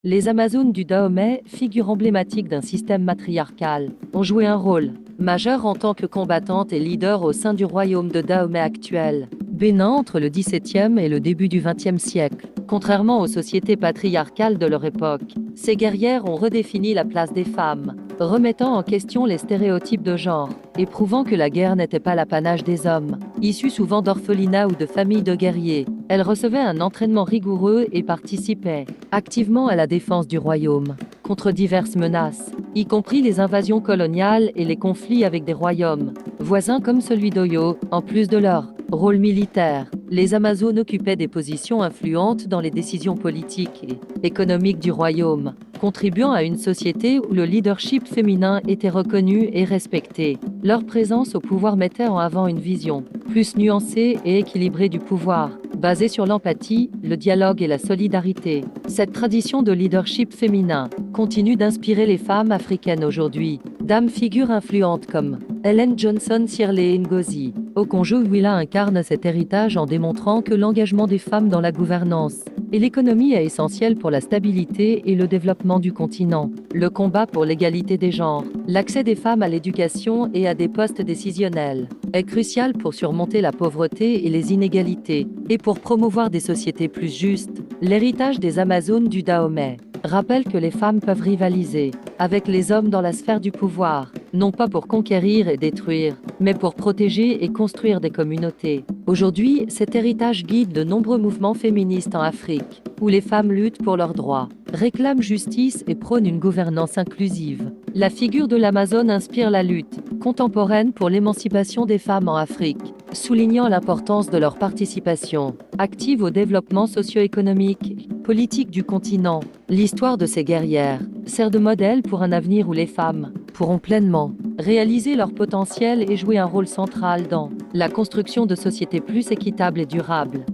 Les Amazones du Dahomey, figure emblématique d'un système matriarcal, ont joué un rôle majeur en tant que combattantes et leaders au sein du royaume de Dahomey actuel, Bénin entre le XVIIe et le début du XXe siècle. Contrairement aux sociétés patriarcales de leur époque, ces guerrières ont redéfini la place des femmes, remettant en question les stéréotypes de genre, et prouvant que la guerre n'était pas l'apanage des hommes. Issues souvent d'orphelinats ou de familles de guerriers, elles recevaient un entraînement rigoureux et participaient activement à la défense du royaume, contre diverses menaces, y compris les invasions coloniales et les conflits avec des royaumes voisins comme celui d'Oyo. En plus de leur rôle militaire, les Amazones occupaient des positions influentes dans les décisions politiques et économiques du royaume, contribuant à une société où le leadership féminin était reconnu et respecté. Leur présence au pouvoir mettait en avant une vision plus nuancée et équilibrée du pouvoir, basée sur l'empathie, le dialogue et la solidarité. Cette tradition de leadership féminin continue d'inspirer les femmes africaines aujourd'hui. Dames figures influentes comme Ellen Johnson Sirleaf Ngozi Okonjo-Iweala incarne cet héritage en démontrant que l'engagement des femmes dans la gouvernance et l'économie est essentiel pour la stabilité et le développement du continent. Le combat pour l'égalité des genres, l'accès des femmes à l'éducation et à des postes décisionnels est crucial pour surmonter la pauvreté et les inégalités, et pour promouvoir des sociétés plus justes. L'héritage des Amazones du Dahomey rappelle que les femmes peuvent rivaliser avec les hommes dans la sphère du pouvoir, non pas pour conquérir et détruire, mais pour protéger et construire des communautés. Aujourd'hui, cet héritage guide de nombreux mouvements féministes en Afrique, où les femmes luttent pour leurs droits, réclament justice et prônent une gouvernance inclusive. La figure de l'Amazone inspire la lutte contemporaine pour l'émancipation des femmes en Afrique, soulignant l'importance de leur participation active au développement socio-économique, politique du continent. L'histoire de ces guerrières sert de modèle pour un avenir où les femmes pourront pleinement réaliser leur potentiel et jouer un rôle central dans la construction de sociétés plus équitables et durables.